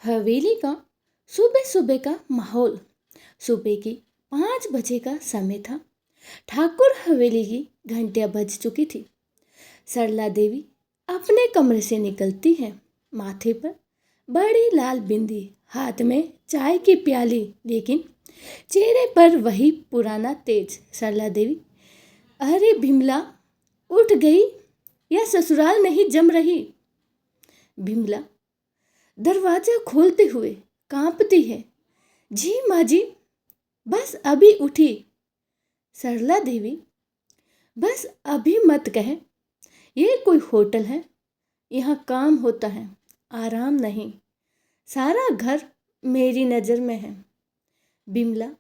हवेली का सुबह सुबह का माहौल। सुबह की 5 बजे का समय था। ठाकुर हवेली की घंटियां बज चुकी थी। सरला देवी अपने कमरे से निकलती है। माथे पर बड़ी लाल बिंदी, हाथ में चाय की प्याली, लेकिन चेहरे पर वही पुराना तेज। सरला देवी, अरे बिमला, उठ गई या ससुराल नहीं जम रही? बिमला दरवाजा खोलते हुए कांपती है। जी माँ जी, बस अभी उठी। सरला देवी, बस अभी मत कह, ये कोई होटल है? यहाँ काम होता है, आराम नहीं। सारा घर मेरी नज़र में है। बिमला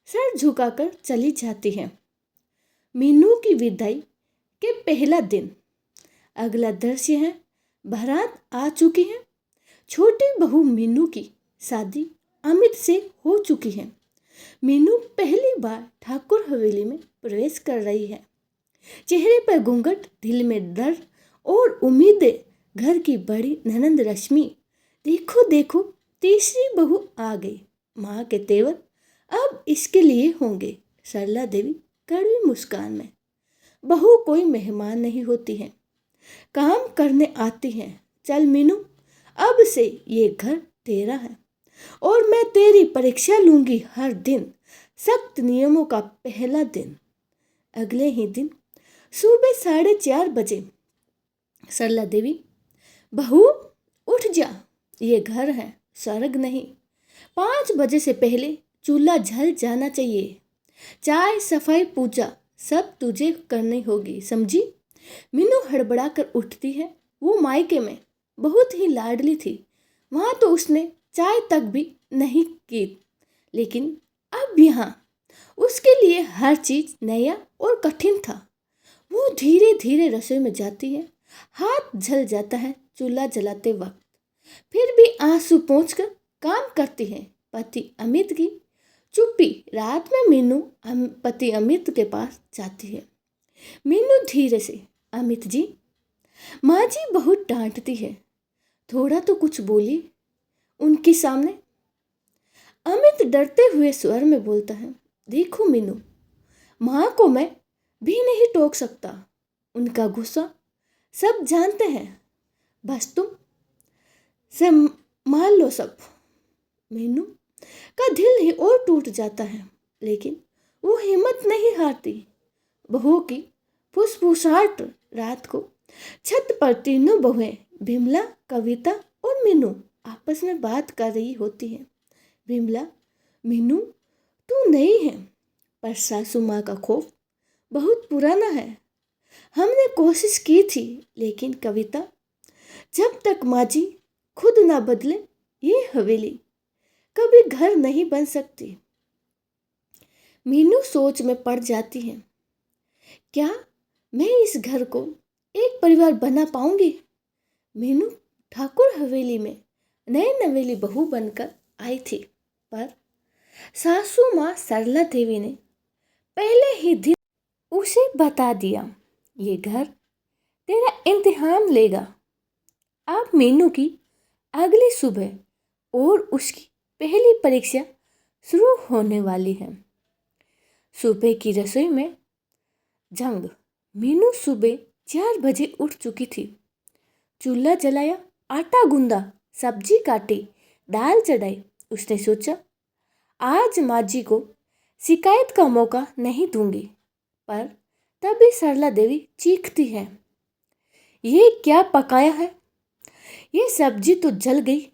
सर झुकाकर चली जाती है। मीनू की विदाई के पहला दिन। अगला दृश्य है, बारात आ चुकी है। छोटी बहू मीनू की शादी अमित से हो चुकी है। मीनू पहली बार ठाकुर हवेली में प्रवेश कर रही है। चेहरे पर घूंघट, दिल में डर और उम्मीदें। घर की बड़ी ननंद रश्मि, देखो देखो, तीसरी बहू आ गई। माँ के तेवर अब इसके लिए होंगे। सरला देवी कड़वी मुस्कान में। बहू कोई मेहमान नहीं होती है, काम करने आती है। चल मीनू, अब से ये घर तेरा है और मैं तेरी परीक्षा लूंगी हर दिन। सख्त नियमों का पहला दिन। अगले ही दिन सुबह 4:30 बजे। सरला देवी, बहू उठ जा, ये घर है, स्वर्ग नहीं। 5 बजे से पहले चूल्हा जल जाना चाहिए। चाय, सफाई, पूजा सब तुझे करनी होगी, समझी? मीनू हड़बड़ा कर उठती है। वो मायके में बहुत ही लाडली थी। वहाँ तो उसने चाय तक भी नहीं की, लेकिन अब यहाँ उसके लिए हर चीज नया और कठिन था। वो धीरे धीरे रसोई में जाती है। हाथ जल जाता है चूल्हा जलाते वक्त, फिर भी आंसू पोंछकर काम करती है। पति अमित की चुप्पी। रात में मीनू पति अमित के पास जाती है। मीनू धीरे से, अमित जी। माँ जी बहुत डांटती है, थोड़ा तो कुछ बोली उनके सामने। अमित डरते हुए स्वर में बोलता है, देखो मीनू, माँ को मैं भी नहीं टोक सकता। उनका गुस्सा सब जानते हैं, बस तुम से मान लो सब। मीनू का दिल ही और टूट जाता है, लेकिन वो हिम्मत नहीं हारती। बहू की फुसफुसाहट। रात को छत पर तीनों बहुएं, बिमला, कविता और मीनू, आपस में बात कर रही होती है। बिमला, मीनू तू नहीं है, पर सासू माँ का खौफ बहुत पुराना है। हमने कोशिश की थी, लेकिन कविता, जब तक माँ जी खुद ना बदले, ये हवेली कभी घर नहीं बन सकती। मीनू सोच में पड़ जाती है। क्या मैं इस घर को एक परिवार बना पाऊंगी? मीनू ठाकुर हवेली में नई नवेली बहू बनकर आई थी, पर सासू माँ सरला देवी ने पहले ही दिन उसे बता दिया, ये घर तेरा इम्तिहान लेगा। अब मीनू की अगली सुबह और उसकी पहली परीक्षा शुरू होने वाली है। सुबह की रसोई में जंग। मीनू सुबह 4 बजे उठ चुकी थी। चूल्हा जलाया, आटा गूंदा, सब्जी काटी, दाल चढ़ाई। उसने सोचा, आज माँ जी को शिकायत का मौका नहीं दूंगी। पर तभी सरला देवी चीखती है, ये क्या पकाया है? ये सब्जी तो जल गई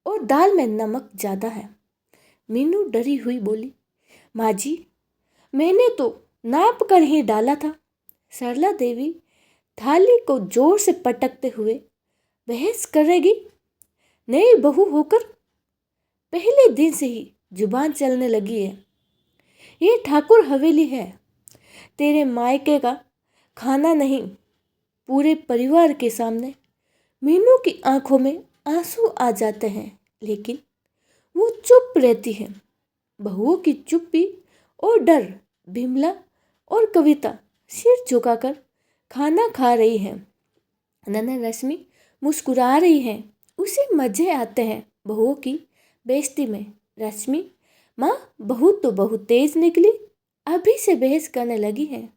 और दाल में नमक ज़्यादा है। मीनू डरी हुई बोली, माँ जी, मैंने तो नाप कर ही डाला था। सरला देवी थाली को जोर से पटकते हुए, बहस करेगी? नई बहू होकर पहले दिन से ही जुबान चलने लगी है। ये ठाकुर हवेली है, तेरे मायके का खाना नहीं। पूरे परिवार के सामने मीनू की आंखों में आंसू आ जाते हैं, लेकिन वो चुप रहती है। बहुओं की चुप्पी और डर। बिमला और कविता सिर झुकाकर खाना खा रही है। नन्हा रश्मि मुस्कुरा रही है, उसे मजे आते हैं। बहुओं की बेइज्जती में रश्मि, माँ बहू तो बहुत तेज निकली, अभी से बहस करने लगी है।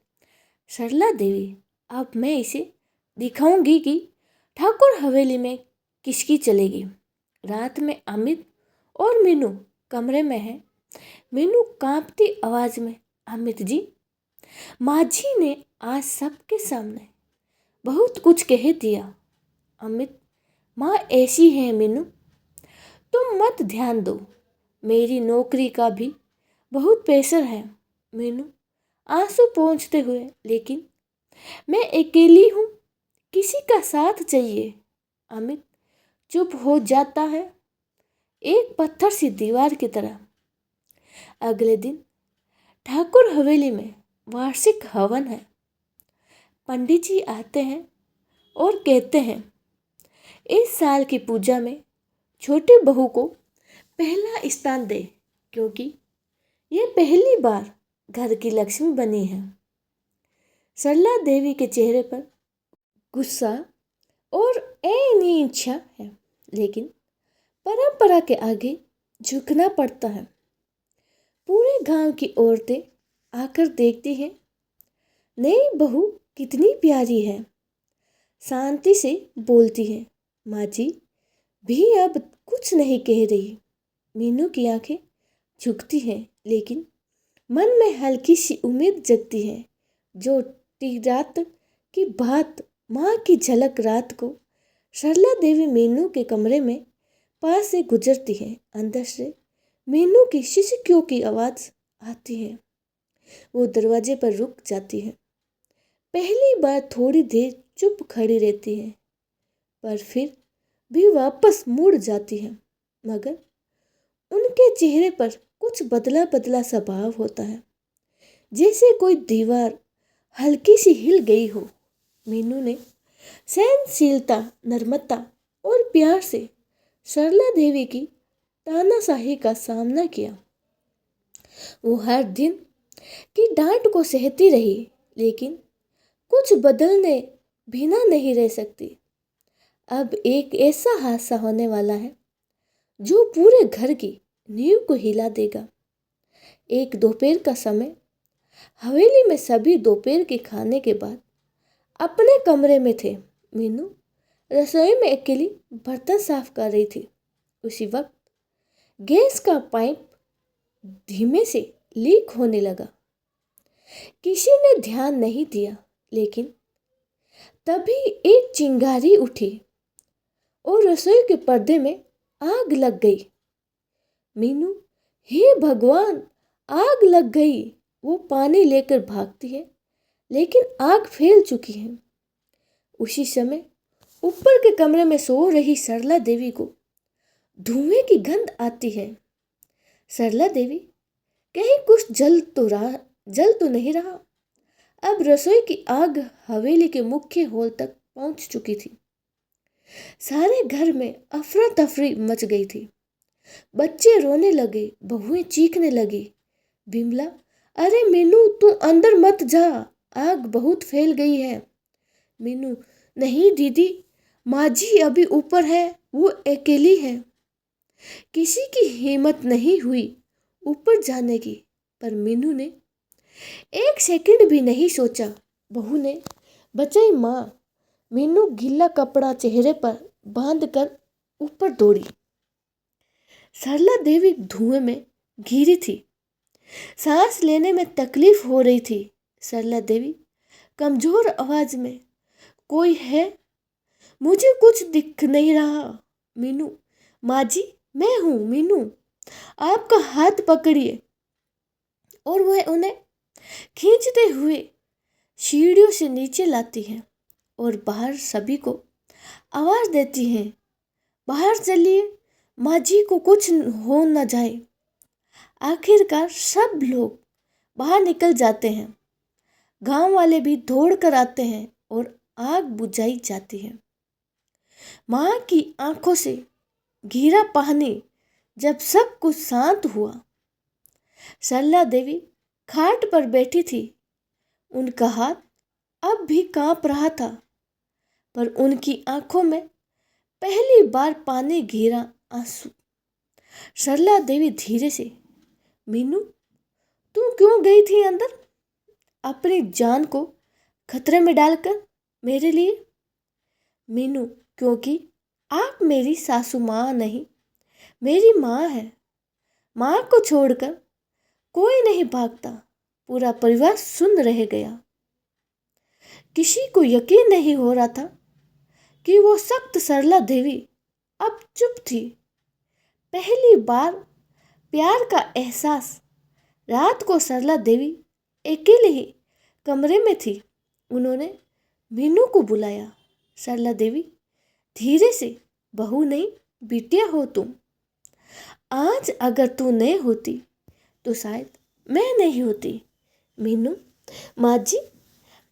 सरला देवी, अब मैं इसे दिखाऊंगी कि ठाकुर हवेली में किसकी चलेगी। रात में अमित और मीनू कमरे में है। मीनू कांपती आवाज में, अमित जी, माझी ने आज सबके सामने बहुत कुछ कह दिया। अमित, माँ ऐसी है मीनू, तुम मत ध्यान दो, मेरी नौकरी का भी बहुत प्रेशर है। मीनू आंसू पोंछते हुए, लेकिन मैं अकेली हूँ, किसी का साथ चाहिए। अमित चुप हो जाता है, एक पत्थर सी दीवार की तरह। अगले दिन ठाकुर हवेली में वार्षिक हवन है। पंडित जी आते हैं और कहते हैं, इस साल की पूजा में छोटी बहू को पहला स्थान दे, क्योंकि ये पहली बार घर की लक्ष्मी बनी है। सरला देवी के चेहरे पर गुस्सा और अनिच्छा है, लेकिन परंपरा के आगे झुकना पड़ता है। पूरे गांव की औरतें आकर देखती हैं, नई बहू कितनी प्यारी है। शांति से बोलती है, माँ जी भी अब कुछ नहीं कह रही। मीनू की आंखें झुकती हैं, लेकिन मन में हल्की सी उम्मीद जगती है। जो रात की बात, माँ की झलक रात को सरला देवी मीनू के कमरे में पास से गुजरती है। अंदर से मीनू की शिशुकियों की आवाज आती है। वो दरवाजे पर रुक जाती है। पहली बार थोड़ी देर चुप खड़ी रहती है, पर फिर भी वापस मुड़ जाती है। मगर उनके चेहरे पर कुछ बदला बदला सा भाव होता है, जैसे कोई दीवार हल्की सी हिल गई हो। मीनू ने सहनशीलता, नम्रता और प्यार से सरला देवी की तानाशाही का सामना किया। वो हर दिन की डांट को सहती रही, लेकिन कुछ बदलने बिना नहीं रह सकती। अब एक ऐसा हादसा होने वाला है जो पूरे घर की नींव को हिला देगा। एक दोपहर का समय, हवेली में सभी दोपहर के खाने के बाद अपने कमरे में थे। मीनू रसोई में अकेली बर्तन साफ कर रही थी। उसी वक्त गैस का पाइप धीमे से लीक होने लगा। किसी ने ध्यान नहीं दिया, लेकिन तभी एक चिंगारी उठी और रसोई के पर्दे में आग लग गई। मीनू, हे भगवान, आग लग गई। वो पानी लेकर भागती है, लेकिन आग फैल चुकी है। उसी समय ऊपर के कमरे में सो रही सरला देवी को धुएं की गंध आती है। सरला देवी, कहीं कुछ जल तो नहीं रहा। अब रसोई की आग हवेली के मुख्य हॉल तक पहुंच चुकी थी। सारे घर में अफरा तफरी मच गई थी। बच्चे रोने लगे, बहुएं चीखने लगी। बिमला, अरे मीनू, तू अंदर मत जा, आग बहुत फैल गई है। मीनू, नहीं दीदी, माँ जी अभी ऊपर है, वो अकेली है। किसी की हिम्मत नहीं हुई ऊपर जाने की, पर मीनू ने एक सेकंड भी नहीं सोचा। बहू ने बचाई माँ। मीनू गीला कपड़ा चेहरे पर बांध कर ऊपर दौड़ी। सरला देवी धुएं में घिरी थी, सांस लेने में तकलीफ हो रही थी। सरला देवी कमजोर आवाज में, कोई है? मुझे कुछ दिख नहीं रहा। मीनू, माँ जी, मैं हूँ मीनू, आपका हाथ पकड़िए। और वह उन्हें खींचते हुए सीढ़ियों से नीचे लाती है और बाहर सभी को आवाज देती है, बाहर चलिए, माँ जी को कुछ हो न जाए। आखिरकार सब लोग बाहर निकल जाते हैं। गांव वाले भी दौड़ कर आते हैं और आग बुझाई जाती है। माँ की आंखों से घिरा पानी। जब सब कुछ शांत हुआ, सरला देवी खाट पर बैठी थी। उनका हाथ अब भी कांप रहा था, पर उनकी आंखों में पहली बार पानी घिरा आंसू। सरला देवी धीरे से, मीनू तू क्यों गई थी अंदर, अपनी जान को खतरे में डालकर मेरे लिए? मीनू, क्योंकि आप मेरी सासू माँ नहीं, मेरी माँ है। माँ को छोड़कर कोई नहीं भागता। पूरा परिवार सुन रह गया। किसी को यकीन नहीं हो रहा था कि वो सख्त सरला देवी अब चुप थी। पहली बार प्यार का एहसास। रात को सरला देवी अकेले ही कमरे में थी। उन्होंने मीनू को बुलाया। सरला देवी धीरे से, बहू नहीं बिटिया हो तुम। आज अगर तू नहीं होती तो शायद मैं नहीं होती। मीनू, माँ जी,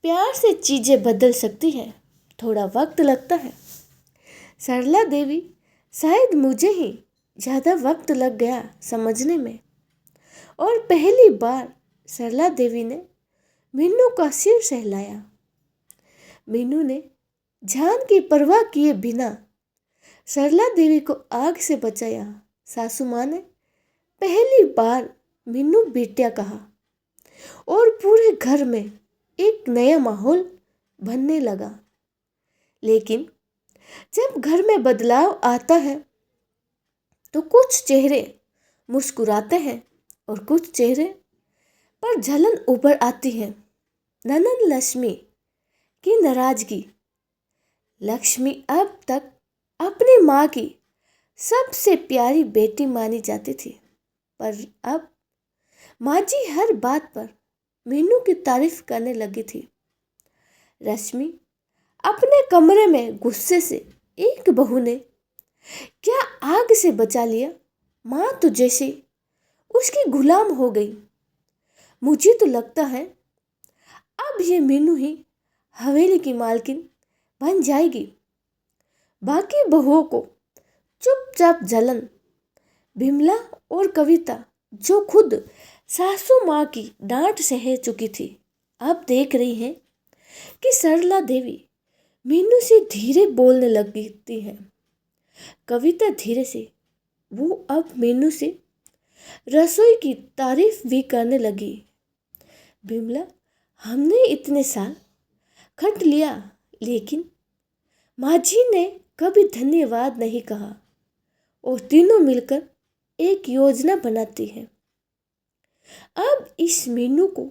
प्यार से चीज़ें बदल सकती हैं, थोड़ा वक्त लगता है। सरला देवी, शायद मुझे ही ज़्यादा वक्त लग गया समझने में। और पहली बार सरला देवी ने मीनू का सिर सहलाया। मीनू ने जान की परवाह किए बिना सरला देवी को आग से बचाया। सासू माँ ने पहली बार मीनू बेटिया कहा और पूरे घर में एक नया माहौल बनने लगा। लेकिन जब घर में बदलाव आता है तो कुछ चेहरे मुस्कुराते हैं और कुछ चेहरे पर जलन उभर आती है। ननद लक्ष्मी की नाराजगी। लक्ष्मी अब तक अपनी माँ की सबसे प्यारी बेटी मानी जाती थी, पर अब माँ जी हर बात पर मीनू की तारीफ करने लगी थी। रश्मि अपने कमरे में गुस्से से, एक बहू ने क्या आग से बचा लिया, माँ तो जैसे उसकी गुलाम हो गई। मुझे तो लगता है अब ये मीनू ही हवेली की मालकिन बन जाएगी। बाकी बहुओं को चुपचाप जलन। बिमला और कविता, जो खुद सासू माँ की डांट सह चुकी थी, अब देख रही हैं कि सरला देवी मीनू से धीरे बोलने लगती है। कविता धीरे से, वो अब मीनू से रसोई की तारीफ भी करने लगी। बिमला, हमने इतने साल खट लिया, लेकिन माँ जी ने कभी धन्यवाद नहीं कहा। और तीनों मिलकर एक योजना बनाती हैं। अब इस मीनू को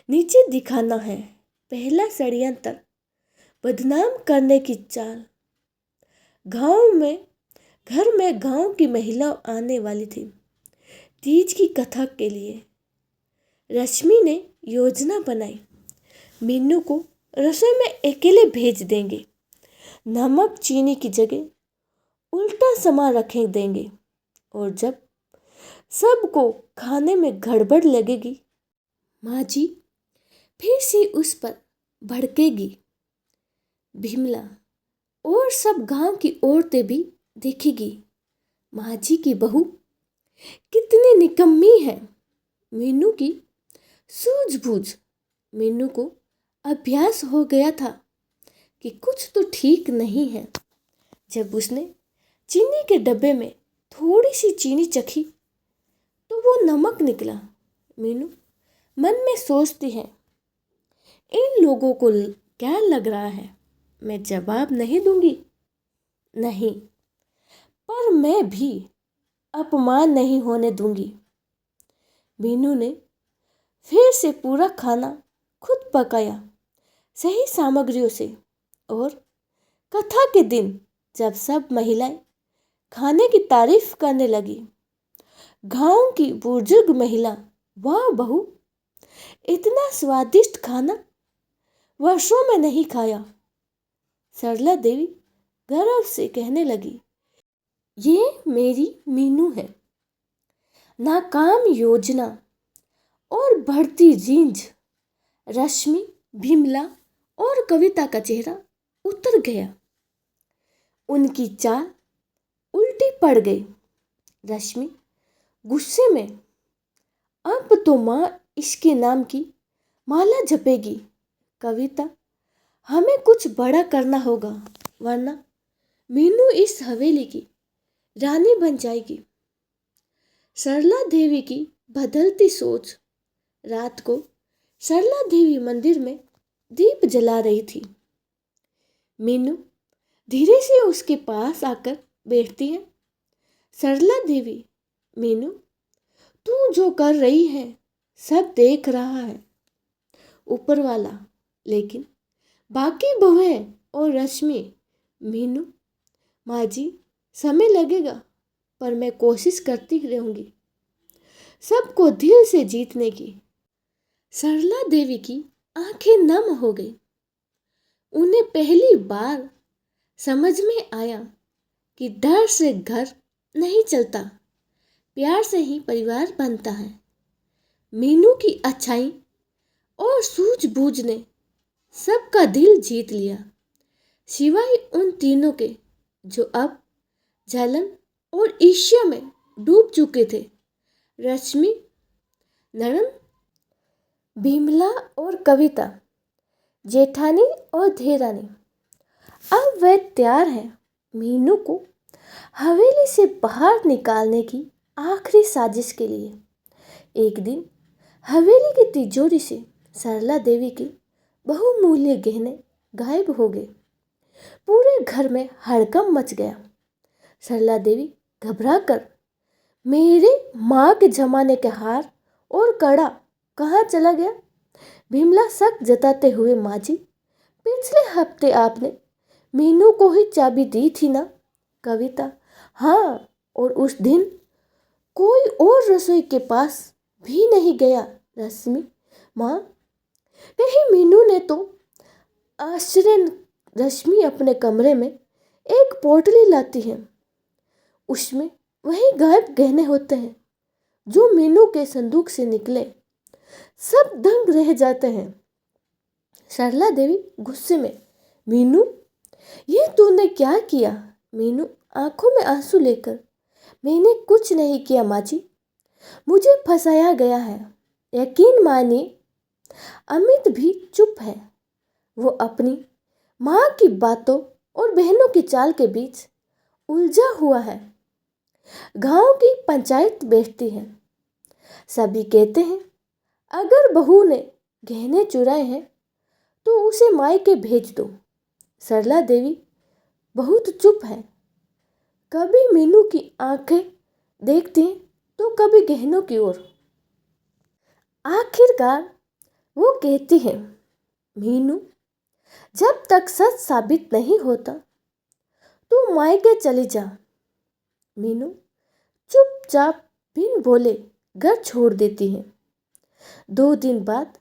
नीचे दिखाना है। पहला षड्यंत्र, बदनाम करने की चाल। घर में गांव की महिला आने वाली थी तीज की कथा के लिए। रश्मि ने योजना बनाई, मीनू को रसोई में अकेले भेज देंगे। नमक चीनी की जगह उल्टा सामान रखें देंगे और जब सबको खाने में गड़बड़ लगेगी, माँ जी फिर से उस पर भड़केगी। बिमला और सब गांव की औरतें भी देखेगी, माँ जी की बहू कितनी निकम्मी है। मीनू की सूझबूझ। मीनू को अभ्यास हो गया था कि कुछ तो ठीक नहीं है। जब उसने चीनी के डब्बे में थोड़ी सी चीनी चखी तो वो नमक निकला। मीनू मन में सोचती है, इन लोगों को क्या लग रहा है। मैं जवाब नहीं दूंगी, नहीं, पर मैं भी अपमान नहीं होने दूंगी। मीनू ने फिर से पूरा खाना खुद पकाया, सही सामग्रियों से। और कथा के दिन जब सब महिलाएं खाने की तारीफ करने लगी, गांव की बुजुर्ग महिला, वाह बहू, इतना स्वादिष्ट खाना वर्षों में नहीं खाया। सरला देवी गर्व से कहने लगी, ये मेरी मीनू है। नाकाम योजना और बढ़ती रींझ। रश्मि, बिमला और कविता का चेहरा उतर गया। उनकी चाल उल्टी पड़ गई। रश्मि गुस्से में, अब तो माँ इसके नाम की माला जपेगी। कविता, हमें कुछ बड़ा करना होगा, वरना मीनू इस हवेली की रानी बन जाएगी। सरला देवी की बदलती सोच। रात को सरला देवी मंदिर में दीप जला रही थी। मीनू धीरे से उसके पास आकर बैठती है। सरला देवी, मीनू, तू जो कर रही है सब देख रहा है ऊपर वाला, लेकिन बाकी बहुएं और रश्मि। मीनू, माँ जी, समय लगेगा पर मैं कोशिश करती रहूंगी सबको दिल से जीतने की। सरला देवी की आंखें नम हो गई। उन्हें पहली बार समझ में आया कि डर से घर नहीं चलता, प्यार से ही परिवार बनता है। मीनू की अच्छाई और सूझबूझ ने सबका दिल जीत लिया, सिवाय उन तीनों के जो अब जलन और ईर्ष्या में डूब चुके थे। रश्मि, नरन, बिमला और कविता, जेठानी और धीरानी। अब वे तैयार हैं मीनू को हवेली से बाहर निकालने की आखिरी साजिश के लिए। एक दिन हवेली की तिजोरी से सरला देवी के बहुमूल्य गहने गायब हो गए। पूरे घर में हड़कंप मच गया। सरला देवी घबराकर, मेरे माँ के जमाने के हार और कड़ा कहाँ चला गया? बिमला शक जताते हुए, माँ जी, पिछले हफ्ते आपने मीनू को ही चाबी दी थी ना? कविता, हाँ, और उस दिन कोई और रसोई के पास भी नहीं गया। रश्मि, माँ, कहीं मीनू ने तो? आश्चर्य। रश्मि अपने कमरे में एक पोटली लाती है। उसमें वही गायब गहने होते हैं जो मीनू के संदूक से निकले। सब दंग रह जाते हैं। सरला देवी गुस्से में, मीनू, ये तूने क्या किया? मीनू आंखों में आंसू लेकर, मैंने कुछ नहीं किया माँ जी, मुझे फंसाया गया है। यकीन मानिए। अमित भी चुप है। वो अपनी माँ की बातों और बहनों की चाल के बीच उलझा हुआ है। गांव की पंचायत बैठती है। सभी कहते हैं अगर बहू ने गहने चुराए हैं तो उसे मायके भेज दो। सरला देवी बहुत चुप है। कभी मीनू की आंखें देखती हैं तो कभी गहनों की ओर। आखिरकार वो कहती है, मीनू, जब तक सच साबित नहीं होता तू मायके चली जा। मीनू चुपचाप बिन बोले घर छोड़ देती है। 2 दिन बाद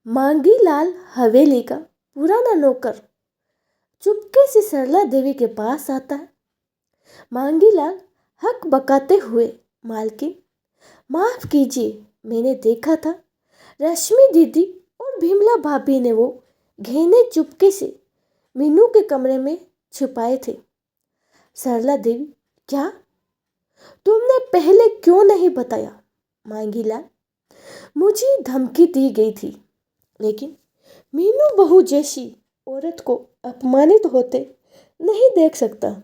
मांगीलाल, हवेली का पुराना नौकर, चुपके से सरला देवी के पास आता है। मांगीलाल हक बकाते हुए, मालकिन, माफ कीजिए, मैंने देखा था रश्मि दीदी और भीमला भाभी ने वो गहने चुपके से मीनू के कमरे में छुपाए थे। सरला देवी, क्या? तुमने पहले क्यों नहीं बताया? मांगीलाल, मुझे धमकी दी गई थी, लेकिन मीनू बहू जैसी औरत को अपमानित होते नहीं देख सकता।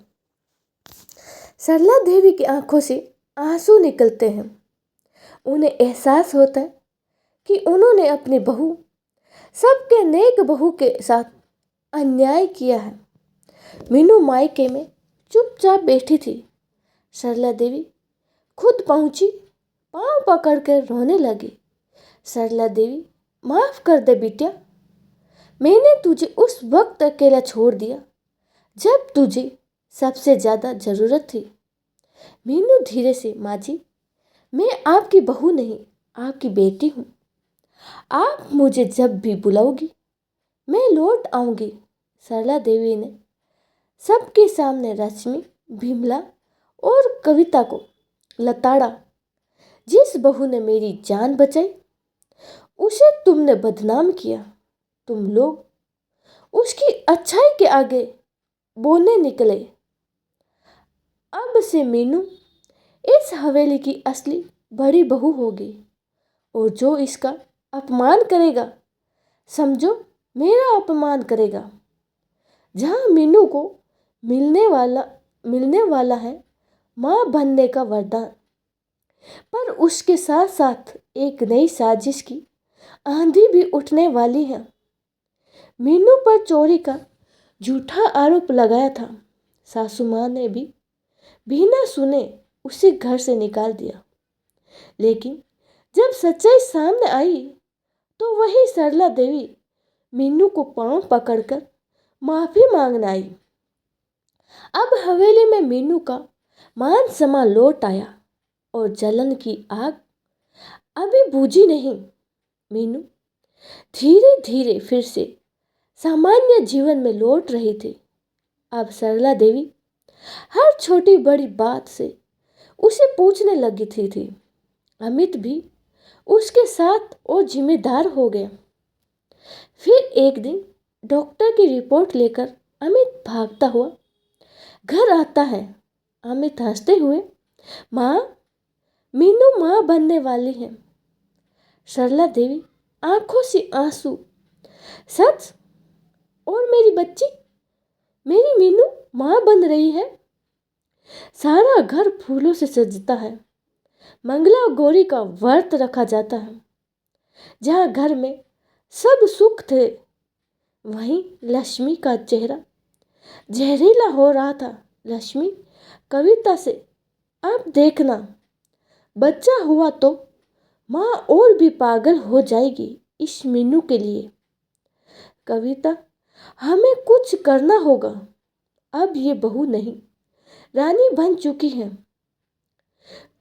सरला देवी की आंखों से आंसू निकलते हैं। उन्हें एहसास होता है कि उन्होंने अपनी बहू, सबके नेक बहू के साथ अन्याय किया है। मीनू मायके में चुपचाप बैठी थी। सरला देवी खुद पहुंची, पांव पकड़कर रोने लगी। सरला देवी, माफ कर दे बिटिया, मैंने तुझे उस वक्त अकेला छोड़ दिया जब तुझे सबसे ज़्यादा ज़रूरत थी। मीनू धीरे से, माँ जी, मैं आपकी बहू नहीं, आपकी बेटी हूँ। आप मुझे जब भी बुलाओगी मैं लौट आऊँगी। सरला देवी ने सबके सामने रश्मि, बिमला और कविता को लताड़ा। जिस बहू ने मेरी जान बचाई उसे तुमने बदनाम किया। तुम लोग उसकी अच्छाई के आगे बोलने निकले। अब से मीनू इस हवेली की असली बड़ी बहू होगी, और जो इसका अपमान करेगा समझो मेरा अपमान करेगा। जहाँ मीनू को मिलने वाला है माँ बनने का वरदान। पर उसके साथ साथ एक नई साजिश की आंधी भी उठने वाली है। मीनू पर चोरी का झूठा आरोप लगाया था। सासू माँ ने भी बिना सुने उसे घर से निकाल दिया। लेकिन जब सच्चाई सामने आई तो वही सरला देवी मीनू को पांव पकड़कर माफी मांगने आई। अब हवेली में मीनू का मान सम्मान लौट आया और जलन की आग अभी बुझी नहीं। मीनू धीरे धीरे फिर से सामान्य जीवन में लौट रही थी। अब सरला देवी हर छोटी बड़ी बात से उसे पूछने लगी थी। अमित भी उसके साथ और जिम्मेदार हो गया। फिर एक दिन डॉक्टर की रिपोर्ट लेकर अमित भागता हुआ घर आता है। अमित हंसते हुए, माँ, मीनू माँ बनने वाली है। सरला देवी आंखों से आंसू, सच? और मेरी बच्ची, मेरी मीनू माँ बन रही है? सारा घर फूलों से सजता है। मंगला गौरी का व्रत रखा जाता है। जहाँ घर में सब सुख थे, वहीं लक्ष्मी का चेहरा जहरीला हो रहा था। लक्ष्मी कविता से, आप देखना, बच्चा हुआ तो माँ और भी पागल हो जाएगी इस मीनू के लिए। कविता, हमें कुछ करना होगा। अब ये बहू नहीं, रानी बन चुकी है।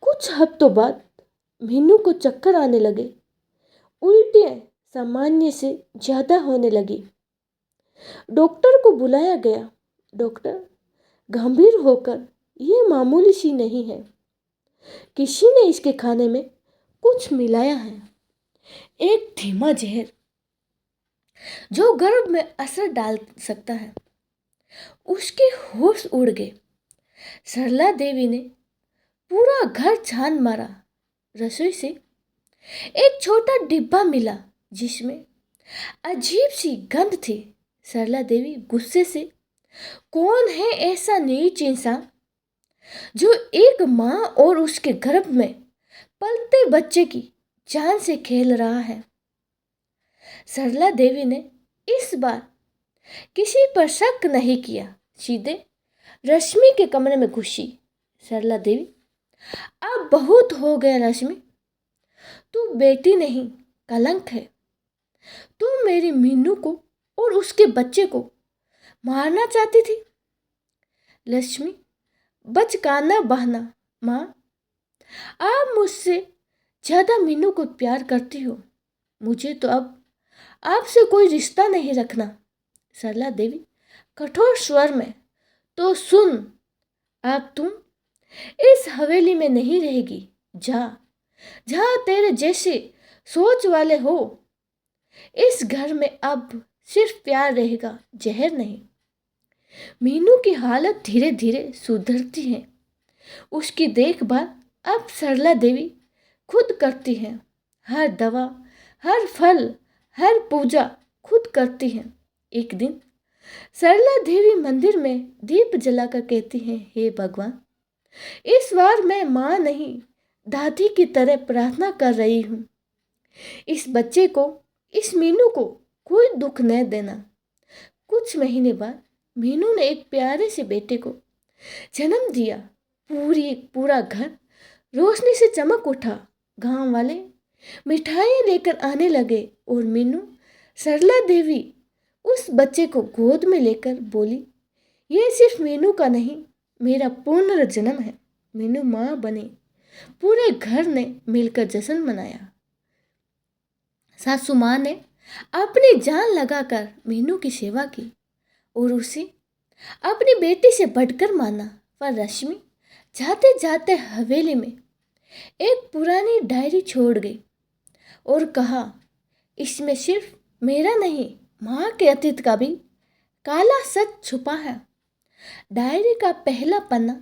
कुछ हफ्तों बाद मीनू को चक्कर आने लगे। उल्टियाँ सामान्य से ज्यादा होने लगी। डॉक्टर को बुलाया गया। डॉक्टर गंभीर होकर, ये मामूली सी नहीं है, किसी ने इसके खाने में कुछ मिलाया है। एक धीमा जहर जो गर्भ में असर डाल सकता है। उसके होश उड़ गए। सरला देवी ने पूरा घर छान मारा। रसोई से एक छोटा डिब्बा मिला जिसमें अजीब सी गंध थी। सरला देवी गुस्से से, कौन है ऐसा नीच इंसान जो एक माँ और उसके गर्भ में पलते बच्चे की जान से खेल रहा है? सरला देवी ने इस बार किसी पर शक नहीं किया। सीधे रश्मि के कमरे में घुसी। सरला देवी, अब बहुत हो गया रश्मि, तू बेटी नहीं, कलंक है। तू मेरी मीनू को और उसके बच्चे को मारना चाहती थी। लक्ष्मी बचकाना बहाना, माँ, आप मुझसे ज्यादा मीनू को प्यार करती हो। मुझे तो अब आपसे कोई रिश्ता नहीं रखना। सरला देवी कठोर स्वर में, तो सुन, अब तुम इस हवेली में नहीं रहेगी। जा, जहाँ तेरे जैसे सोच वाले हो। इस घर में अब सिर्फ प्यार रहेगा, जहर नहीं। मीनू की हालत धीरे धीरे सुधरती है। उसकी देखभाल अब सरला देवी खुद करती है। हर दवा, हर फल, हर पूजा खुद करती है। एक दिन सरला देवी मंदिर में दीप जलाकर कहती है, हे भगवान, इस बार मैं माँ नहीं, दादी की तरह प्रार्थना कर रही हूँ। इस बच्चे को, इस मीनू को कोई दुख न देना। कुछ महीने बाद मीनू ने एक प्यारे से बेटे को जन्म दिया। पूरा घर रोशनी से चमक उठा। गांव वाले मिठाइयाँ लेकर आने लगे और मीनू, सरला देवी उस बच्चे को गोद में लेकर बोली, ये सिर्फ मीनू का नहीं, मेरा पुनर्जन्म है। मीनू माँ बनी। पूरे घर ने मिलकर जश्न मनाया। सासू माँ ने अपनी जान लगाकर मीनू की सेवा की और उसे अपनी बेटी से बढ़कर माना। पर रश्मि जाते जाते हवेली में एक पुरानी डायरी छोड़ गई और कहा, इसमें सिर्फ मेरा नहीं, माँ के अतीत का भी काला सच छुपा है। डायरी का पहला पन्ना,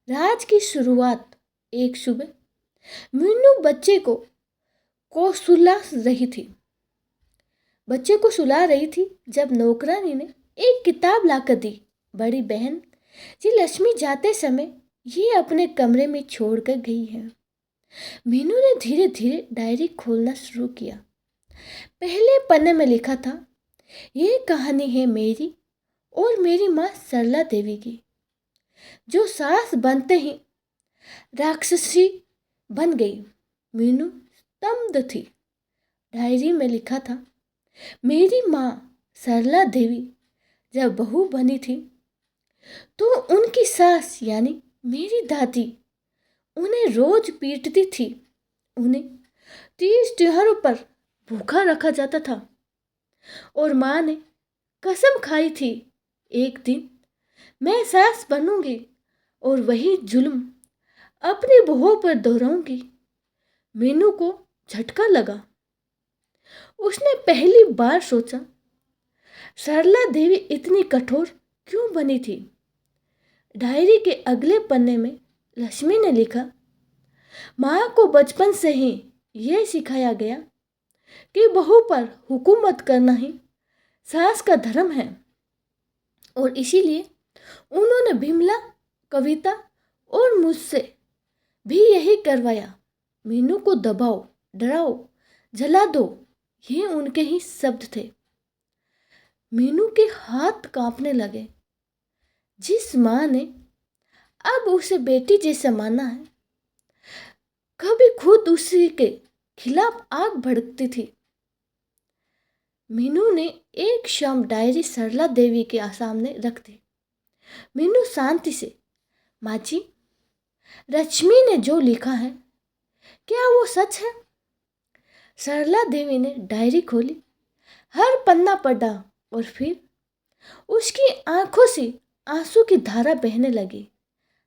राज की शुरुआत। एक सुबह मीनू बच्चे को सुला रही थी जब नौकरानी ने एक किताब लाकर दी। बड़ी बहन जी लक्ष्मी जाते समय ये अपने कमरे में छोड़कर गई है। मीनू ने धीरे धीरे डायरी खोलना शुरू किया। पहले पन्ने में लिखा था, ये कहानी है मेरी और मेरी माँ सरला देवी की, जो सास बनते ही राक्षसी बन गई। मीनू स्तब्ध थी। डायरी में लिखा था, मेरी माँ सरला देवी जब बहू बनी थी तो उनकी सास यानी मेरी दादी उन्हें रोज पीटती थी। उन्हें 30 त्योहारों पर भूखा रखा जाता था और माँ ने कसम खाई थी, एक दिन मैं सास बनूंगी और वही जुल्म अपनी बहू पर दोहराऊंगी। मीनू को झटका लगा। उसने पहली बार सोचा, सरला देवी इतनी कठोर क्यों बनी थी। डायरी के अगले पन्ने में लक्ष्मी ने लिखा, माँ को बचपन से ही यह सिखाया गया कि बहू पर हुकूमत करना ही सास का धर्म है और इसीलिए उन्होंने बिमला, कविता और मुझसे भी यही करवाया। मीनू को दबाओ, डराओ, जला दो, ये उनके ही शब्द थे। मीनू के हाथ कांपने लगे। जिस माँ ने अब उसे बेटी जैसा माना है, कभी खुद उसी के खिलाफ आग भड़कती थी। मीनू ने एक शाम डायरी सरला देवी के सामने रख दी। मीनू शांति से, माँ जी, रश्मि ने जो लिखा है क्या वो सच है? सरला देवी ने डायरी खोली, हर पन्ना पढ़ा और फिर उसकी आंखों से आंसू की धारा बहने लगी।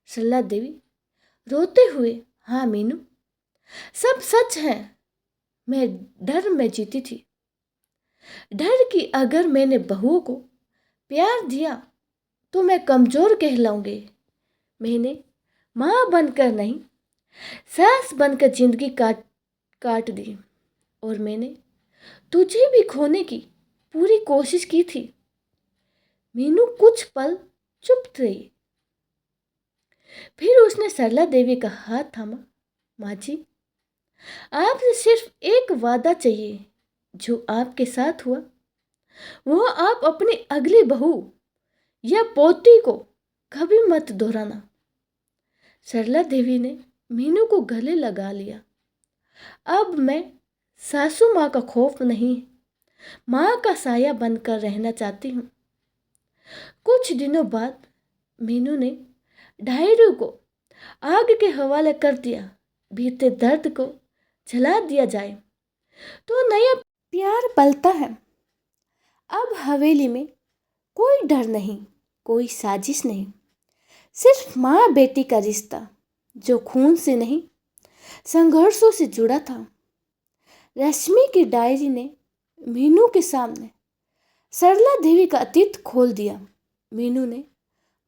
सरला देवी रोते हुए, हाँ मीनू, सब सच है। मैं डर में जीती थी, डर कि अगर मैंने बहू को प्यार दिया तो मैं कमजोर कहलाऊंगी। मैंने माँ बनकर नहीं, सास बनकर जिंदगी काट दी और मैंने तुझे भी खोने की पूरी कोशिश की थी। मीनू कुछ पल चुप रही, फिर उसने सरला देवी का हाथ थामा। माँ जी, आपसे सिर्फ एक वादा चाहिए, जो आपके साथ हुआ वो आप अपनी अगली बहू या पोती को कभी मत दोहराना। सरला देवी ने मीनू को गले लगा लिया। अब मैं सासू माँ का खौफ नहीं, माँ का साया बनकर रहना चाहती हूँ। कुछ दिनों बाद मीनू ने डायरी को आग के हवाले कर दिया। बीते दर्द को जला दिया जाए तो नया प्यार पलता है। अब हवेली में कोई डर नहीं, कोई साजिश नहीं, सिर्फ माँ बेटी का रिश्ता जो खून से नहीं, संघर्षों से जुड़ा था। रश्मि की डायरी ने मीनू के सामने सरला देवी का अतीत खोल दिया। मीनू ने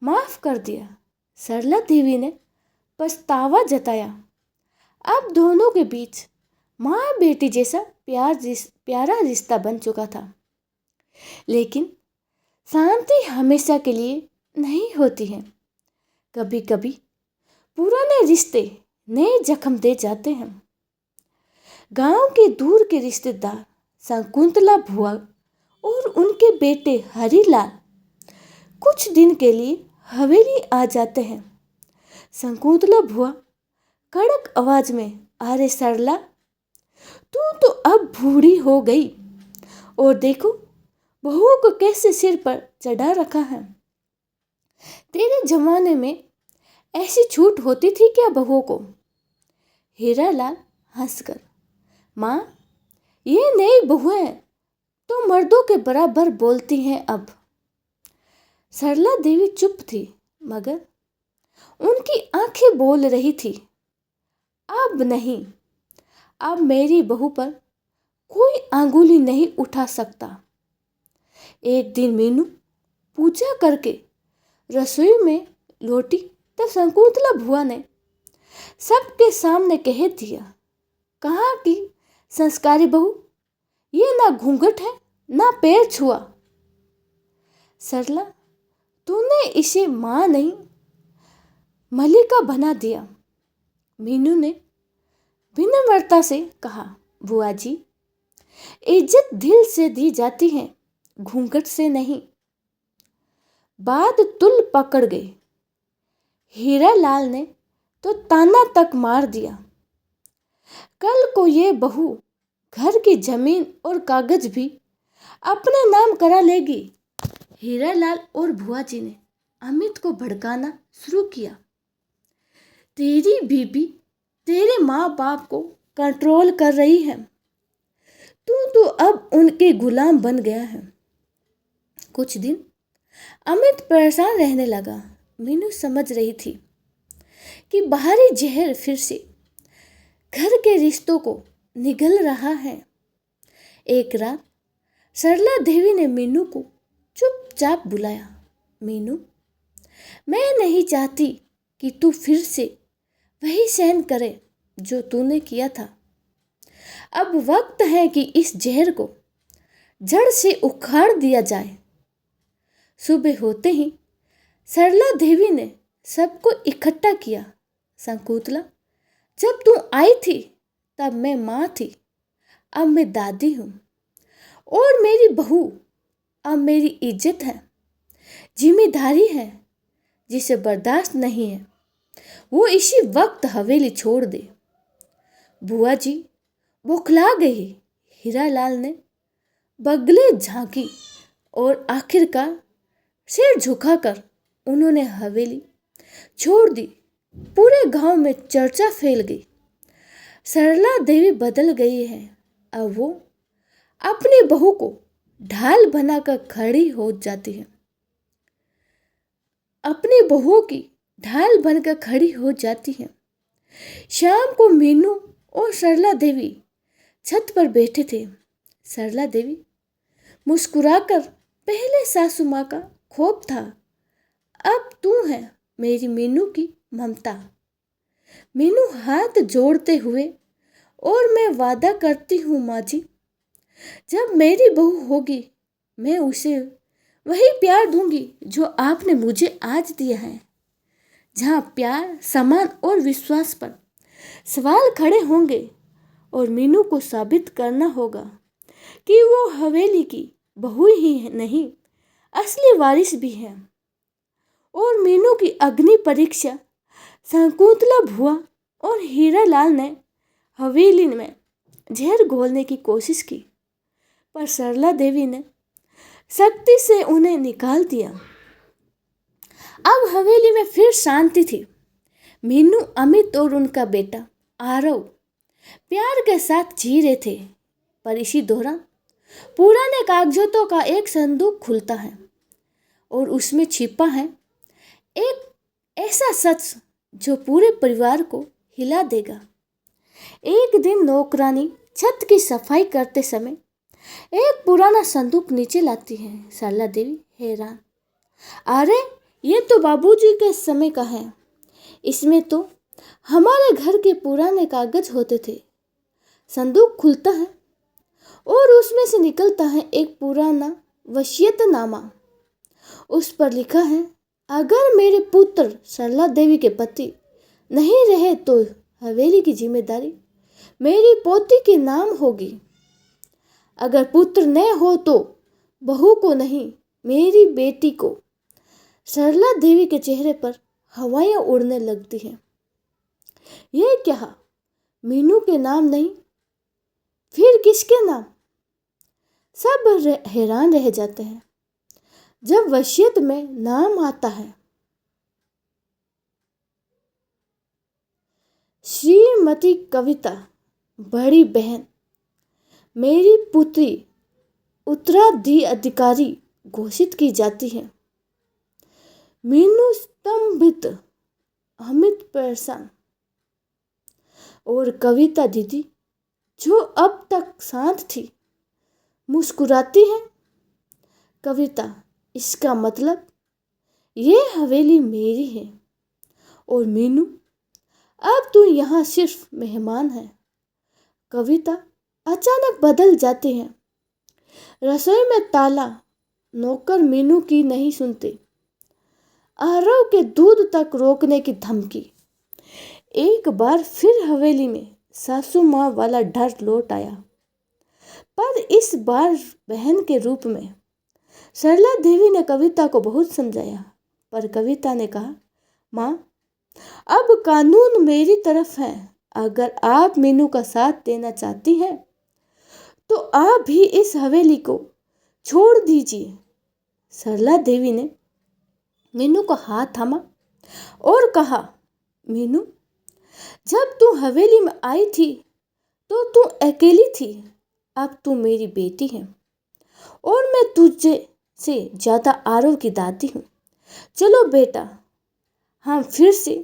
माफ कर दिया, सरला देवी ने पछतावा जताया। अब दोनों के बीच माँ बेटी जैसा प्यारा रिश्ता बन चुका था। लेकिन शांति हमेशा के लिए नहीं होती है। कभी कभी पुराने रिश्ते नए जख्म दे जाते हैं। गांव के दूर के रिश्तेदार शकुंतला बुआ और उनके बेटे हरिलाल कुछ दिन के लिए हवेली आ जाते हैं। शकुंतला बुआ कड़क आवाज में, अरे सरला, तू तो अब बूढ़ी हो गई और देखो बहू को कैसे सिर पर चढ़ा रखा है। तेरे जमाने में ऐसी छूट होती थी क्या बहू को? हीरालाल हंसकर, माँ, ये नई बहुएं तो मर्दों के बराबर बोलती हैं अब। सरला देवी चुप थी, मगर उनकी आंखें बोल रही थी, अब नहीं, अब मेरी बहू पर कोई अंगुली नहीं उठा सकता। एक दिन मीनू पूजा करके रसोई में लौटी तब शकुंतला बुआ ने सबके सामने कह दिया, कहाँ की संस्कारी बहू, ये ना घूंघट है ना पैर छुआ। सरला, तूने इसे माँ नहीं मलिका बना दिया। मीनू ने विनम्रता से कहा, बुआ जी, इज्जत दिल से दी जाती है, घूंघट से नहीं। बाद तुल पकड़ गई। हीरालाल ने तो ताना तक मार दिया, कल को ये बहू घर की जमीन और कागज भी अपने नाम करा लेगी। हीरालाल और बुआ जी ने अमित को भड़काना शुरू किया। तेरी बीबी तेरे माँ बाप को कंट्रोल कर रही है, तू तो अब उनके गुलाम बन गया है। कुछ दिन अमित परेशान रहने लगा। मीनू समझ रही थी कि बाहरी जहर फिर से घर के रिश्तों को निगल रहा है। एक रात सरला देवी ने मीनू को चुपचाप बुलाया। मीनू, मैं नहीं चाहती कि तू फिर से वही सहन करे जो तूने किया था। अब वक्त है कि इस जहर को जड़ से उखाड़ दिया जाए। सुबह होते ही सरला देवी ने सबको इकट्ठा किया। शकुंतला, जब तू आई थी तब मैं माँ थी, अब मैं दादी हूँ और मेरी बहू अब मेरी इज्जत है, जिम्मेदारी है। जिसे बर्दाश्त नहीं है वो इसी वक्त हवेली छोड़ दे। बुआ जी बौखला गई। हीरालाल ने बगले झांकी और आखिरकार सिर झुकाकर उन्होंने हवेली छोड़ दी। पूरे गांव में चर्चा फैल गई, सरला देवी बदल गई है। अब वो अपनी बहू को ढाल बनाकर खड़ी हो जाती है। अपनी बहू की ढाल बनकर खड़ी हो जाती है। शाम को मीनू और सरला देवी छत पर बैठे थे। सरला देवी मुस्कुराकर, पहले सासू माँ का खौफ था, अब तू है मेरी मीनू की ममता। मीनू हाथ जोड़ते हुए, और मैं वादा करती हूँ माँ जी, जब मेरी बहू होगी मैं उसे वही प्यार दूंगी जो आपने मुझे आज दिया है। जहाँ प्यार, सम्मान और विश्वास पर सवाल खड़े होंगे और मीनू को साबित करना होगा कि वो हवेली की बहू ही नहीं, असली वारिस भी है। और मीनू की अग्नि परीक्षा शकुंतला भुआ और हीरालाल ने हवेली में जहर घोलने की कोशिश की, पर सरला देवी ने सख्ती से उन्हें निकाल दिया। अब हवेली में फिर शांति थी। मीनू, अमित और उनका बेटा आरव प्यार के साथ जी रहे थे। पर इसी दौरान पुराने कागजातों का एक संदूक खुलता है और उसमें छिपा है एक ऐसा सच जो पूरे परिवार को हिला देगा। एक दिन नौकरानी छत की सफाई करते समय एक पुराना संदूक नीचे लाती है। सरला देवी हैरान, अरे ये तो बाबूजी के समय का है, इसमें तो हमारे घर के पुराने कागज होते थे। संदूक खुलता है और उसमें से निकलता है एक पुराना वसीयतनामा। उस पर लिखा है, अगर मेरे पुत्र सरला देवी के पति नहीं रहे तो हवेली की जिम्मेदारी मेरी पोती के नाम होगी। अगर पुत्र न हो तो बहू को नहीं, मेरी बेटी को। सरला देवी के चेहरे पर हवाएं उड़ने लगती हैं। यह क्या, मीनू के नाम नहीं, फिर किसके नाम? सब हैरान रह जाते हैं। जब वसीयत में नाम आता है श्रीमती कविता, बड़ी बहन, मेरी पुत्री उत्तराधिकारी घोषित की जाती है। मीनू स्तंभित, अमित परेशान, और कविता दीदी जो अब तक शांत थी मुस्कुराती है। कविता, इसका मतलब ये हवेली मेरी है और मीनू अब तू यहाँ सिर्फ मेहमान है। कविता अचानक बदल जाते हैं। रसोई में ताला, नौकर मीनू की नहीं सुनते। आरव के दूध तक रोकने की धमकी। एक बार फिर हवेली में सासू माँ वाला डर लौट आया, पर इस बार बहन के रूप में। सरला देवी ने कविता को बहुत समझाया, पर कविता ने कहा, माँ, अब कानून मेरी तरफ है। अगर आप मीनू का साथ देना चाहती हैं तो आप भी इस हवेली को छोड़ दीजिए। सरला देवी ने मीनू का हाथ थामा और कहा, मीनू, जब तू हवेली में आई थी तो तू अकेली थी। अब तू मेरी बेटी है और मैं तुझे से ज्यादा आरव की दादी हूँ। चलो बेटा, हम फिर से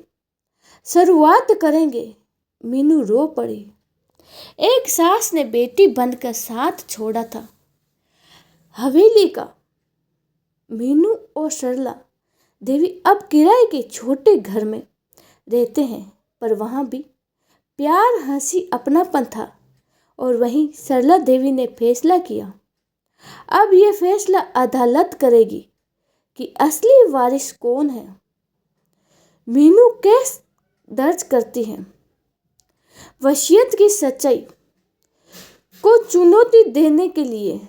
शुरुआत करेंगे। मीनू रो पड़ी। एक सास ने बेटी बनकर साथ छोड़ा था हवेली का। मीनू और सरला देवी अब किराए के छोटे घर में रहते हैं, पर वहाँ भी प्यार, हंसी, अपनापन था। और वहीं सरला देवी ने फैसला किया। अब यह फैसला अदालत करेगी कि असली वारिस कौन है। मीनू केस दर्ज करती है। वसीयत की सच्चाई को चुनौती देने के लिए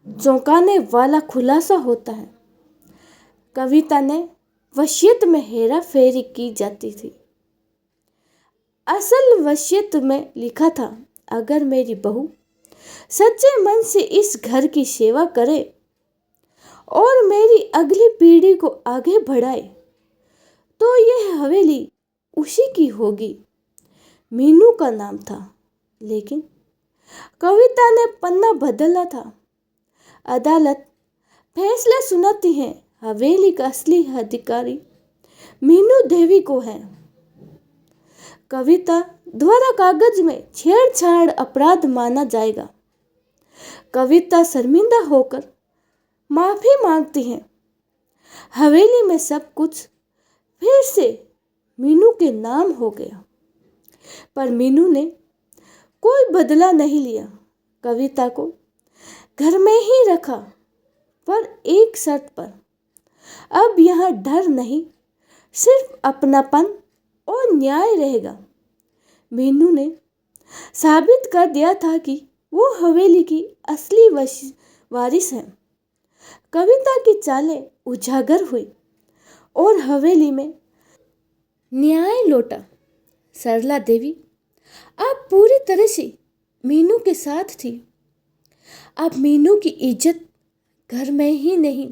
चौंकाने वाला खुलासा होता है। कविता ने वसीयत में हेरा फेरी की जाती थी। असल वसीयत में लिखा था, अगर मेरी बहू सच्चे मन से इस घर की सेवा करे और मेरी अगली पीढ़ी को आगे बढ़ाए तो यह हवेली उसी की होगी। मीनू का नाम था, लेकिन कविता ने पन्ना बदला था। अदालत फैसला सुनाती है, हवेली का असली अधिकारी मीनू देवी को है। कविता द्वारा कागज में छेड़छाड़ अपराध माना जाएगा। कविता शर्मिंदा होकर माफी मांगती है। हवेली में सब कुछ फिर से मीनू के नाम हो गया, पर मीनू ने कोई बदला नहीं लिया। कविता को घर में ही रखा, पर एक शर्त पर। अब यहाँ डर नहीं, सिर्फ अपनापन और न्याय रहेगा। मीनू ने साबित कर दिया था कि वो हवेली की असली वारिस है। कविता की चालें उजागर हुई और हवेली में न्याय लौटा। सरला देवी अब पूरी तरह से मीनू के साथ थी। अब मीनू की इज्जत घर में ही नहीं,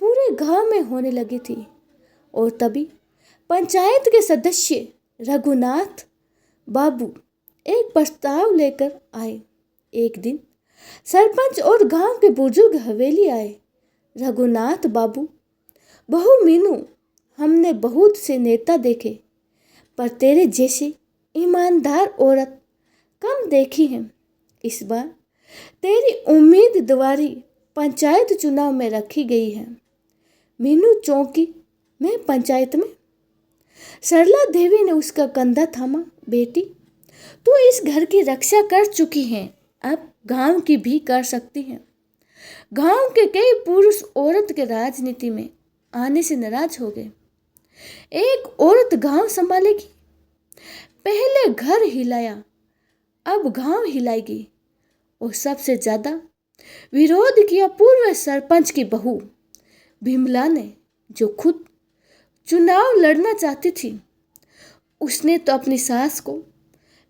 पूरे गांव में होने लगी थी। और तभी पंचायत के सदस्य रघुनाथ बाबू एक प्रस्ताव लेकर आए। एक दिन सरपंच और गांव के बुजुर्ग हवेली आए। रघुनाथ बाबू, बहू मीनू, हमने बहुत से नेता देखे, पर तेरे जैसे ईमानदार औरत कम देखी है। इस बार तेरी उम्मीदवारी पंचायत चुनाव में रखी गई है। मीनू चौकी में पंचायत में। सरला देवी ने उसका कंधा थामा। बेटी, तू इस घर की रक्षा कर चुकी है, अब गांव की भी कर सकती है। गांव के कई पुरुष औरत के राजनीति में आने से नाराज हो गए। एक औरत गांव संभालेगी। पहले घर हिलाया, अब गांव हिलाएगी। और सबसे ज्यादा विरोध किया पूर्व सरपंच की बहू बिमला ने, जो खुद चुनाव लड़ना चाहती थी। उसने तो अपनी सास को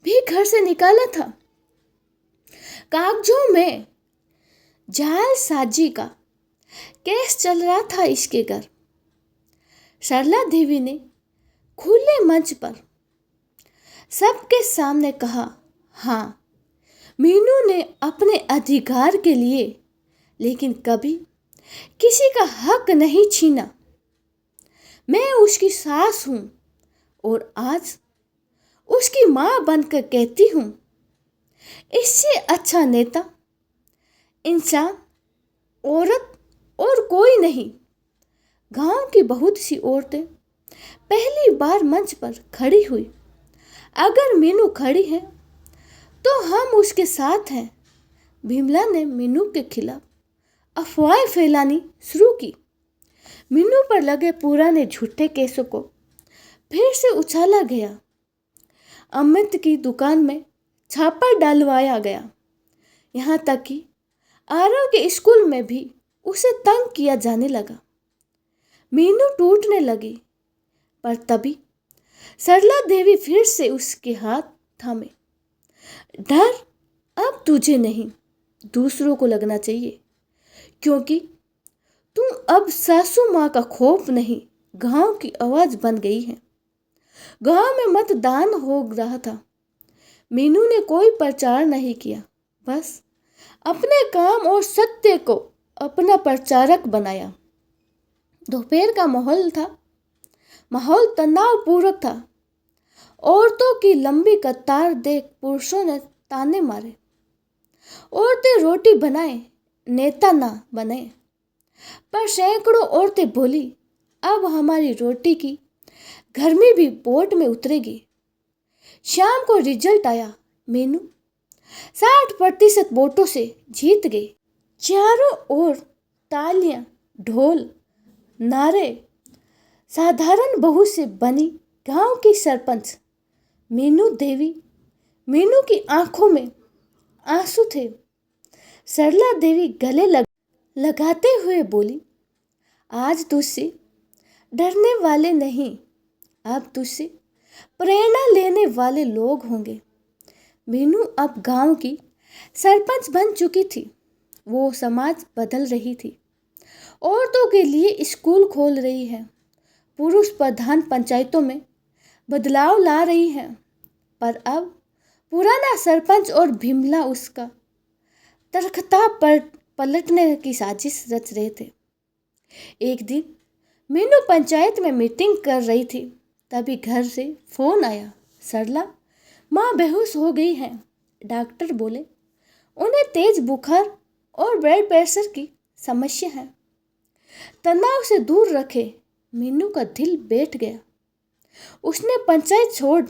भी घर से निकाला था। कागजों में जालसाजी का केस चल रहा था इसके घर। सरला देवी ने खुले मंच पर सबके सामने कहा, हाँ, मीनू ने अपने अधिकार के लिए लेकिन कभी किसी का हक नहीं छीना। मैं उसकी सास हूं और आज उसकी मां बनकर कहती हूं, इससे अच्छा नेता, इंसान, औरत और कोई नहीं। गांव की बहुत सी औरतें पहली बार मंच पर खड़ी हुई। अगर मीनू खड़ी है तो हम उसके साथ हैं। बिमला ने मीनू के खिलाफ अफवाहें फैलानी शुरू की। मीनू पर लगे पुराने झूठे केसों को फिर से उछाला गया। अमित की दुकान में छापा डालवाया गया। यहाँ तक कि आरव के स्कूल में भी उसे तंग किया जाने लगा। मीनू टूटने लगी, पर तभी सरला देवी फिर से उसके हाथ थामे। डर अब तुझे नहीं, दूसरों को लगना चाहिए, क्योंकि तू अब सासू माँ का खौफ नहीं, गांव की आवाज बन गई है। गांव में मतदान हो रहा था। मीनू ने कोई प्रचार नहीं किया, बस अपने काम और सत्य को अपना प्रचारक बनाया। दोपहर का माहौल तनावपूर्वक था। औरतों की लंबी कतार देख पुरुषों ने ताने मारे। औरतें रोटी बनाए, नेता ना बने। पर सैकड़ों औरतें बोली, अब हमारी रोटी की गर्मी भी वोट में उतरेगी। शाम को रिजल्ट आया। मीनू 60% वोटों से जीत गई। चारों ओर तालियां, ढोल, नारे। साधारण बहू से बनी गांव की सरपंच मीनू देवी। मीनू की आंखों में आंसू थे। सरला देवी गले लगाते हुए बोली, आज तुझसे डरने वाले नहीं, अब तुझसे प्रेरणा लेने वाले लोग होंगे। मीनू अब गांव की सरपंच बन चुकी थी। वो समाज बदल रही थी। औरतों के लिए स्कूल खोल रही है। पुरुष प्रधान पंचायतों में बदलाव ला रही है। पर अब पुराना सरपंच और भीमला उसका तख्ता पर पलटने की साजिश रच रहे थे। एक दिन मीनू पंचायत में मीटिंग कर रही थी, तभी घर से फोन आया। सरला माँ बेहोश हो गई है। डॉक्टर बोले उन्हें तेज बुखार और ब्लड प्रेशर की समस्या है। तनाव से दूर रखे। मीनू का दिल बैठ गया। उसने पंचायत छोड़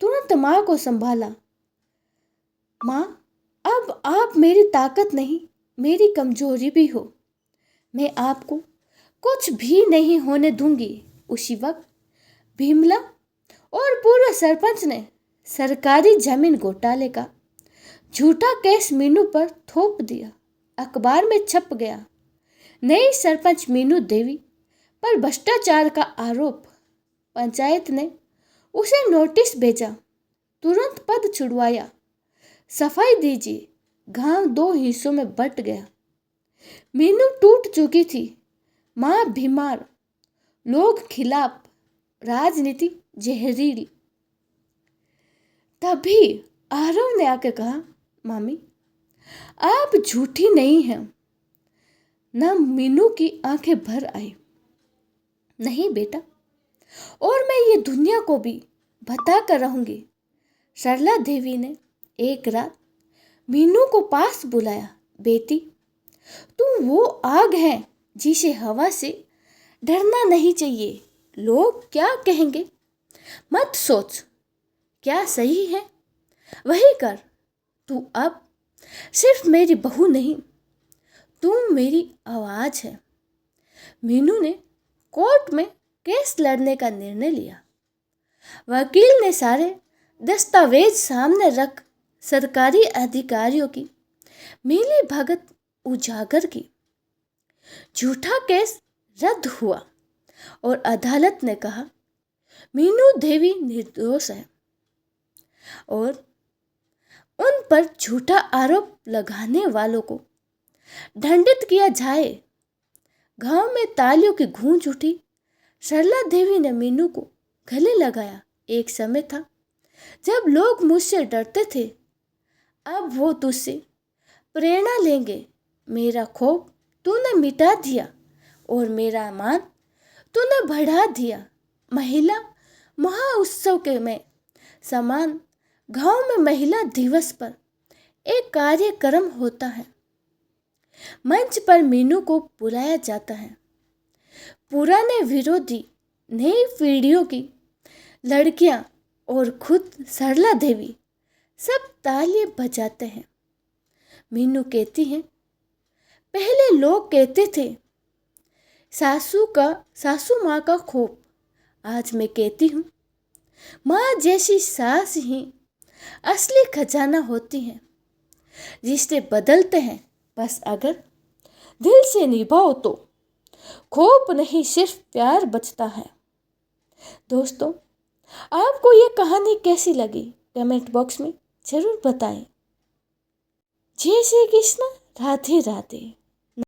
तुरंत माँ को संभाला। माँ, अब आप मेरी ताकत नहीं, मेरी कमजोरी भी हो। मैं आपको कुछ भी नहीं होने दूंगी। उसी वक्त भीमला और पूर्व सरपंच ने सरकारी जमीन घोटाले का झूठा केस मीनू पर थोप दिया। अखबार में छप गया, नई सरपंच मीनू देवी पर भ्रष्टाचार का आरोप। पंचायत ने उसे नोटिस भेजा, तुरंत पद छुड़वाया। सफाई दीजिए। गांव 2 हिस्सों में बंट गया। मीनू टूट चुकी थी। माँ बीमार, लोग खिलाफ, राजनीति जहरीली। तभी आरव ने आके कहा, मामी आप झूठी नहीं हैं। न मीनू की आंखें भर आई। नहीं बेटा, और मैं ये दुनिया को भी बता कर रहूंगी। सरला देवी ने एक रात मीनू को पास बुलाया। बेटी, तुम वो आग है जिसे हवा से डरना नहीं चाहिए। लोग क्या कहेंगे मत सोच, क्या सही है वही कर। तू अब सिर्फ मेरी बहू नहीं, तुम मेरी आवाज है। मीनू ने कोर्ट में केस लड़ने का निर्णय लिया। वकील ने सारे दस्तावेज सामने रख सरकारी अधिकारियों की मिली भगत उजागर की। झूठा केस रद्द हुआ और अदालत ने कहा मीनू देवी निर्दोष है और उन पर झूठा आरोप लगाने वालों को दंडित किया जाए। गांव में तालियों की गूंज उठी। सरला देवी ने मीनू को गले लगाया। एक समय था जब लोग मुझसे डरते थे, अब वो तुझसे प्रेरणा लेंगे। मेरा खौफ तूने मिटा दिया और मेरा मान तूने बढ़ा दिया। महिला महाउत्सव के में समान गांव में महिला दिवस पर एक कार्यक्रम होता है। मंच पर मीनू को बुलाया जाता है। पुराने विरोधी, नई पीढ़ियों की लड़कियां और खुद सरला देवी सब तालियां बजाते हैं। मीनू कहती हैं, पहले लोग कहते थे सासू माँ का खौफ। आज मैं कहती हूँ, माँ जैसी सास ही असली खजाना होती है। रिश्ते बदलते हैं बस अगर दिल से निभाओ तो। खौफ नहीं, सिर्फ प्यार बचता है। दोस्तों, आपको ये कहानी कैसी लगी कमेंट बॉक्स में जरूर बताएं। जय श्री कृष्ण, राधे राधे।